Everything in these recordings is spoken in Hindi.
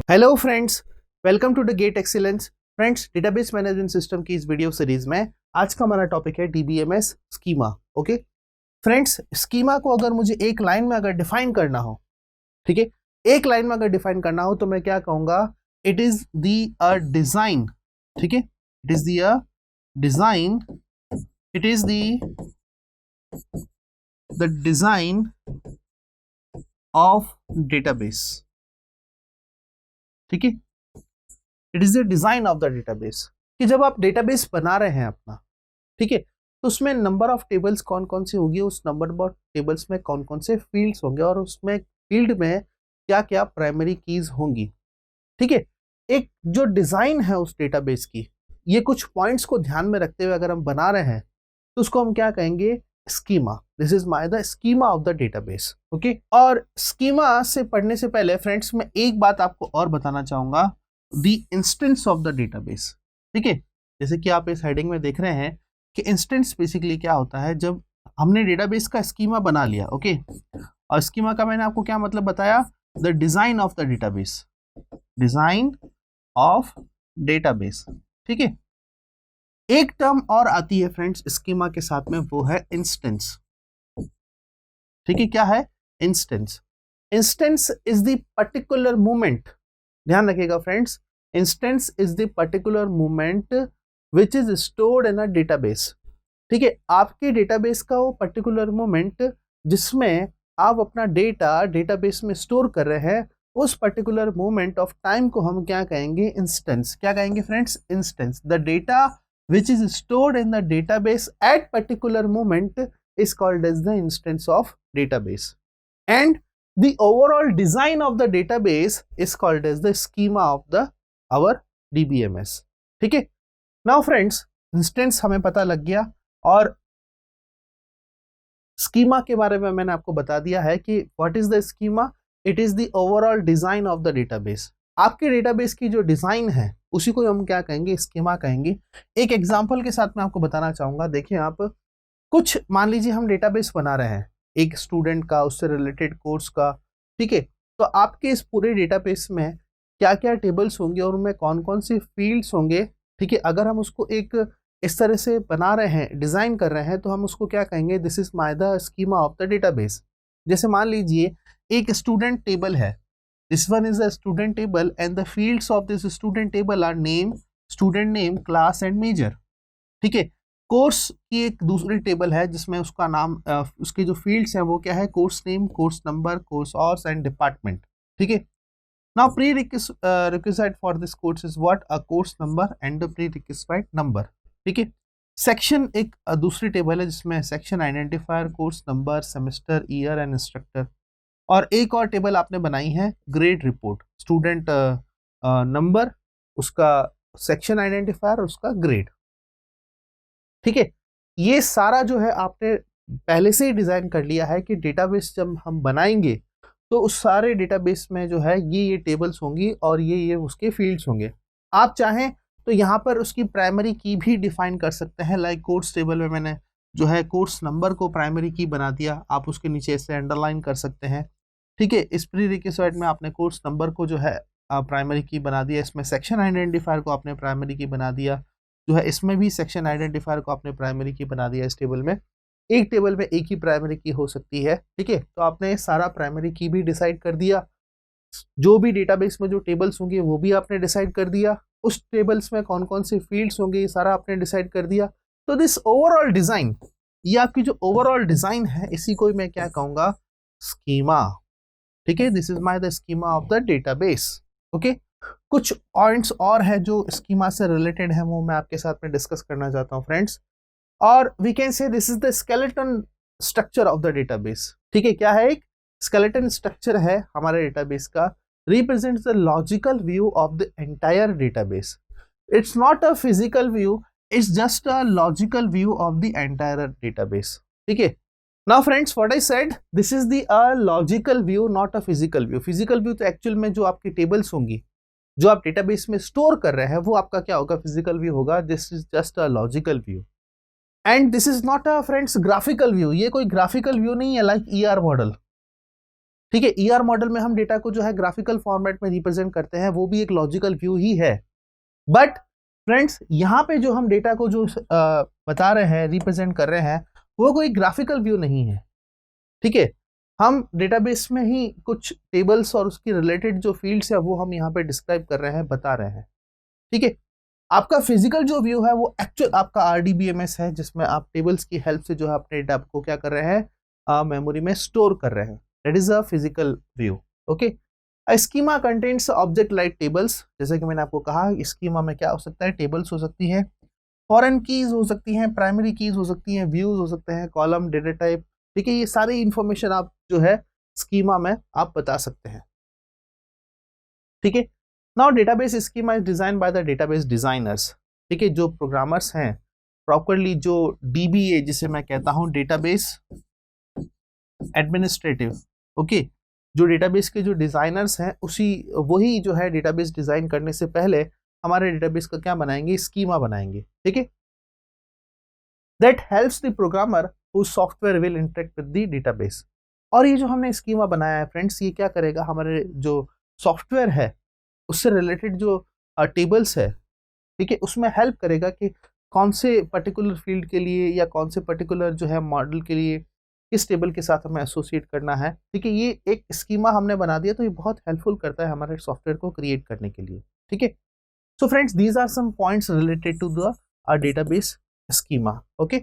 Hello friends, welcome to the gate excellence. Friends, database management system की इस वीडियो सीरीज में आज का हमारा टॉपिक है DBMS schema. Okay friends, schema को अगर मुझे एक लाइन में अगर डिफाइन करना हो, ठीक है, एक लाइन में अगर डिफाइन करना हो तो मैं क्या कहूंगा? It is the a design. ठीक है, it is the a design, it is the the design of database. ठीक है, it is the design of the database कि जब आप डेटाबेस बना रहे हैं अपना, ठीक है, तो उसमें नंबर ऑफ टेबल्स कौन कौन सी होगी, उस नंबर ऑफ टेबल्स में कौन कौन से फील्ड्स होंगे और उसमें फील्ड में क्या क्या प्राइमरी कीज होंगी। ठीक है, एक जो डिजाइन है उस डेटाबेस की, ये कुछ पॉइंट्स को ध्यान में रखते हुए अगर हम बना रहे हैं तो उसको हम क्या कहेंगे? Schema. This is my the schema of the database. Okay, और स्कीमा से पढ़ने से पहले फ्रेंड्स मैं एक बात आपको और बताना चाहूंगा, the instance of the database. ठीक है, जैसे कि आप इस हेडिंग में देख रहे हैं कि इंस्टेंस बेसिकली क्या होता है, जब हमने डेटाबेस का स्कीमा बना लिया। ओके, और स्कीमा का मैंने आपको क्या मतलब बताया? The design of the database, design of database. ठीक है, एक टर्म और आती है फ्रेंड्स स्कीमा के साथ में, वो है इंस्टेंस। ठीक है, क्या है? Instance. Instance is the particular movement, ध्यान रखिएगा friends, instance is the particular movement which is stored in a database. ठीक है, आपके डेटाबेस का वो पर्टिकुलर मूवमेंट जिसमें आप अपना डेटा डेटाबेस में स्टोर कर रहे हैं, उस पर्टिकुलर मोमेंट ऑफ टाइम को हम क्या कहेंगे? इंस्टेंस। क्या कहेंगे friends? Instance. The data which is stored in the database at particular moment is called as the instance of database, and the overall design of the database is called as the schema of the our DBMS. ठीक है, now friends, instance हमें पता लग गया और स्कीमा के बारे में मैंने आपको बता दिया है कि what is the schema. It is the overall design of the database. आपके डेटाबेस की जो डिजाइन है उसी को हम क्या कहेंगे? स्कीमा कहेंगे। एक एग्जांपल के साथ मैं आपको बताना चाहूंगा। देखिए, आप कुछ मान लीजिए हम डेटाबेस बना रहे हैं एक स्टूडेंट का, उससे रिलेटेड कोर्स का। ठीक है, तो आपके इस पूरे डेटाबेस में क्या क्या टेबल्स होंगे और उनमें कौन कौन से फील्ड्स होंगे। ठीक है, अगर हम उसको एक इस तरह से बना रहे हैं, डिजाइन कर रहे हैं, तो हम उसको क्या कहेंगे? This is my the schema of the database. जैसे मान लीजिए एक स्टूडेंट टेबल है, this one is a student table and the fields of this student table are name, student name, class and major. ठीक है, कोर्स की एक दूसरी टेबल है जिसमें उसका नाम उसके जो फील्ड्स हैं वो क्या है? Course name, course number, course hours and department. ठीक है, now prerequisite for this course is what? A course number and the prerequisite number. ठीक है, सेक्शन एक दूसरी टेबल है जिसमें section identifier, course number, semester, year and instructor. और एक और टेबल आपने बनाई है ग्रेड रिपोर्ट, स्टूडेंट नंबर, उसका सेक्शन आइडेंटिफायर, उसका ग्रेड। ठीक है, ये सारा जो है आपने पहले से ही डिजाइन कर लिया है कि डेटाबेस जब हम बनाएंगे तो उस सारे डेटाबेस में जो है ये टेबल्स होंगी और ये उसके फील्ड्स होंगे। आप चाहें तो यहाँ पर उसकी प्राइमरी की भी डिफाइन कर सकते हैं। लाइक कोर्स टेबल में मैंने जो है कोर्स नंबर को प्राइमरी की बना दिया, आप उसके नीचे ऐसे अंडरलाइन कर सकते हैं। ठीक है, इस प्रीरिक्विजिट में आपने कोर्स नंबर को जो है प्राइमरी की बना दिया, इसमें सेक्शन आइडेंटिफायर को आपने प्राइमरी की बना दिया, जो है इसमें भी सेक्शन आइडेंटिफायर को आपने प्राइमरी की बना दिया। इस टेबल में एक टेबल में एक ही प्राइमरी की हो सकती है। ठीक है, तो आपने सारा प्राइमरी की भी डिसाइड कर दिया, जो भी डेटाबेस में जो टेबल्स होंगे वो भी आपने डिसाइड कर दिया, उस टेबल्स में कौन कौन से फील्ड्स होंगे ये सारा आपने डिसाइड कर दिया। तो दिस ओवरऑल डिजाइन, ये आपकी जो ओवरऑल डिजाइन है, इसी को मैं क्या कहूंगा? स्कीमा। ठीक है, this is my the schema of the database. Okay, कुछ पॉइंट्स और है जो स्कीमा से रिलेटेड है, वो मैं आपके साथ में डिस्कस करना चाहता हूँ फ्रेंड्स। और we can say this is the skeleton structure of the database. ठीक है, क्या है? एक स्केलेटन स्ट्रक्चर है हमारे डेटाबेस का, represents the logical view of the entire database. It's not a physical view, it's just a logical view of the entire database. ठीक है, now friends, what I said, this is the logical view, not a physical view. Physical view तो एक्चुअल में जो आपकी टेबल्स होंगी, जो आप डेटाबेस में स्टोर कर रहे हैं, वो आपका क्या होगा? फिजिकल व्यू होगा। This is just a logical view and this is not a friends graphical view. ये कोई ग्राफिकल व्यू नहीं है लाइक ईआर मॉडल। ठीक है, ER मॉडल में हम डेटा को जो है ग्राफिकल फॉर्मेट में रिप्रेजेंट करते हैं, वो भी एक लॉजिकल व्यू ही है। बट फ्रेंड्स यहाँ पे जो हम डेटा को जो बता रहे हैं, रिप्रेजेंट कर रहे हैं, वो कोई ग्राफिकल व्यू नहीं है। ठीक है, हम डेटाबेस में ही कुछ टेबल्स और उसकी रिलेटेड जो फील्ड्स है वो हम यहाँ पे डिस्क्राइब कर रहे हैं, बता रहे हैं। ठीक है, आपका फिजिकल जो व्यू है वो एक्चुअल आपका RDBMS है, जिसमें आप टेबल्स की हेल्प से जो है अपने डेटा को क्या कर रहे हैं, मेमोरी में स्टोर कर रहे हैं। That is a physical view. Okay, schema contains object like tables, जैसे कि मैंने आपको कहा स्कीमा में क्या हो सकता है, टेबल्स हो सकती है, फॉरेन कीज हो सकती हैं, प्राइमरी कीज हो सकती हैं, व्यूज हो सकते हैं, कॉलम, डेटा टाइप। ठीक है, ये सारी इंफॉर्मेशन आप जो है स्कीमा में आप बता सकते हैं। ठीक है, now database schema is design by the database designers. ठीक है, जो प्रोग्रामर्स हैं प्रॉपरली, जो DBA जिसे मैं कहता हूं डेटाबेस एडमिनिस्ट्रेटिव, ओके, जो डेटाबेस के जो डिजाइनर्स हैं वही जो है डेटाबेस डिजाइन करने से पहले हमारे डेटाबेस का क्या बनाएंगे, स्कीमा बनाएंगे। ठीक है, that helps the programmer who software will interact with the database. और ये जो हमने स्कीमा बनाया है फ्रेंड्स, ये क्या करेगा, हमारे जो सॉफ्टवेयर है उससे रिलेटेड जो टेबल्स है, ठीक है, उसमें हेल्प करेगा कि कौन से पर्टिकुलर फील्ड के लिए या कौन से पर्टिकुलर जो है मॉडल के लिए किस टेबल के साथ हमें एसोसिएट करना है। ठीक है, ये एक स्कीमा हमने बना दिया, तो ये बहुत हेल्पफुल करता है हमारे सॉफ्टवेयर को क्रिएट करने के लिए। ठीक है, so friends these are some points related to the database schema. Okay,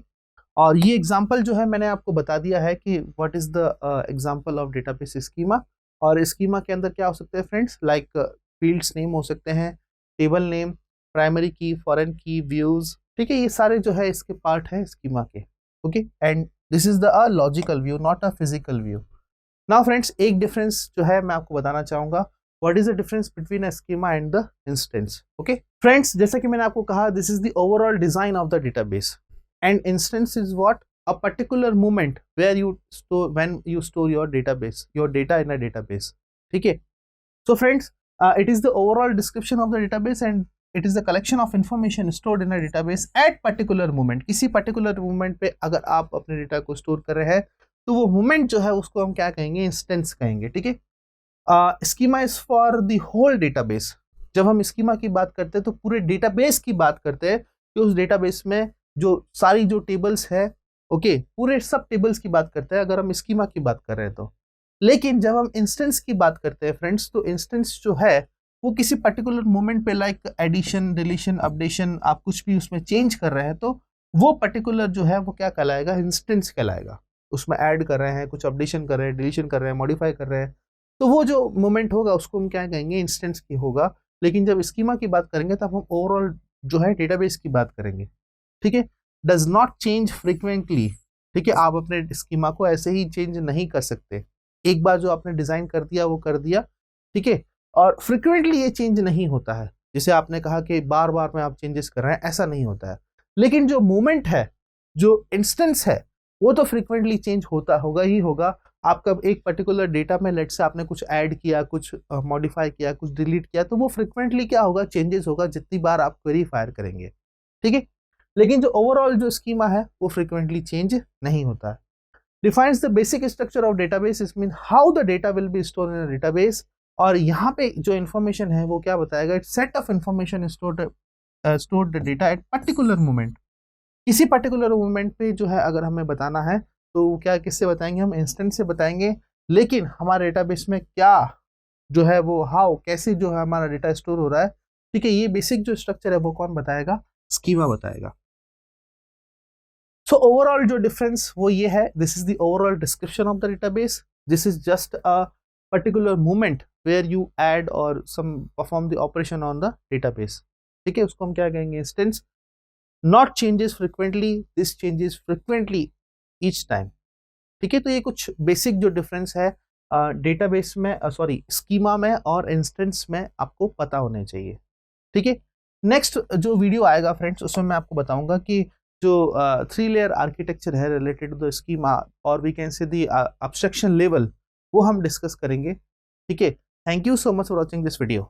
और ये एग्जांपल जो है मैंने आपको बता दिया है कि what is the example of database schema. और स्कीमा के अंदर क्या हो सकते हैं फ्रेंड्स, लाइक फील्ड्स नेम हो सकते हैं, टेबल नेम, प्राइमरी की, फॉरेन की, व्यूज। ठीक है, ये सारे जो है इसके पार्ट है स्कीमा के। Okay, and this is the logical view, not a physical view. Now friends एक डिफरेंस जो है मैं आपको बताना चाहूंगा, what is the difference between a schema and the instance. Okay friends, जैसे कि मैंने आपको कहा, this is the overall design of the database, and instance is what, a particular moment where you store, when you store your database, your data in a database. ठीक है, so friends, it is the overall description of the database and it is the collection of information stored in a database at particular moment. किसी particular moment पे अगर आप अपने डेटा को स्टोर कर रहे हैं तो वो moment जो है उसको हम क्या कहेंगे, इंस्टेंस कहेंगे। ठीक है, schema is for the whole database. जब हम स्कीमा की बात करते हैं तो पूरे डेटाबेस की बात करते हैं कि उस डेटाबेस में जो सारी जो टेबल्स है, ओके, पूरे सब टेबल्स की बात करते हैं अगर हम स्कीमा की बात कर रहे हैं तो। लेकिन जब हम इंस्टेंस की बात करते हैं फ्रेंड्स, तो इंस्टेंस जो है वो किसी पर्टिकुलर मोमेंट पे, लाइक एडिशन, डिलीशन, अपडेशन, आप कुछ भी उसमें चेंज कर रहे हैं तो वो पर्टिकुलर जो है वो क्या कहलाएगा, इंस्टेंस कहलाएगा। उसमें ऐड कर रहे हैं, कुछ अपडेशन कर रहे हैं, डिलीशन कर रहे हैं, मॉडिफाई कर रहे हैं, तो वो जो मोमेंट होगा उसको हम क्या कहेंगे, इंस्टेंस की होगा। लेकिन जब स्कीमा की बात करेंगे तब हम ओवरऑल जो है डेटाबेस की बात करेंगे। ठीक है, डज नॉट चेंज फ्रीक्वेंटली। ठीक है, आप अपने स्कीमा को ऐसे ही चेंज नहीं कर सकते, एक बार जो आपने डिजाइन कर दिया वो कर दिया। ठीक है, और फ्रीक्वेंटली ये चेंज नहीं होता है, जैसे आपने कहा कि बार बार में आप चेंजेस कर रहे हैं, ऐसा नहीं होता है। लेकिन जो मोमेंट है, जो इंस्टेंस है, वो तो फ्रीक्वेंटली चेंज होता होगा ही होगा। आपका एक पर्टिकुलर डेटा में लेट से आपने कुछ ऐड किया, कुछ मॉडिफाई किया, कुछ डिलीट किया, तो वो फ्रीक्वेंटली क्या होगा, चेंजेस होगा जितनी बार आप क्वेरी फायर करेंगे। ठीक है, लेकिन जो ओवरऑल जो स्कीमा है वो फ्रीक्वेंटली चेंज नहीं होता है। Defines the basic structure of database, it mean how the data will be stored in a database. और यहाँ पे जो इन्फॉर्मेशन है वो क्या बताएगा, it set of information stored data at particular moment. किसी पर्टिकुलर मोमेंट पे जो है अगर हमें बताना है तो क्या किससे बताएंगे, हम इंस्टेंस से बताएंगे। लेकिन हमारे डेटाबेस में क्या जो है वो हाउ, कैसे जो है हमारा डेटा स्टोर हो रहा है, ठीक है, ये बेसिक जो स्ट्रक्चर है वो कौन बताएगा, स्कीमा बताएगा। सो ओवरऑल जो डिफरेंस वो ये है, this is the overall description of the database, this is just a particular moment where you add और some perform the operation on the database. ठीक है, उसको हम क्या कहेंगे, instance. Not changes frequently, this changes frequently each time. ठीक है, तो ये कुछ बेसिक जो डिफरेंस है डेटाबेस में, सॉरी स्कीमा में और इंस्टेंस में आपको पता होने चाहिए। ठीक है, नेक्स्ट जो वीडियो आएगा फ्रेंड्स उसमें मैं आपको बताऊंगा कि जो 3 लेयर आर्किटेक्चर है रिलेटेड टू द स्कीमा और we can say the abstraction level, वो हम डिस्कस करेंगे। ठीक है, thank you so much for watching this video.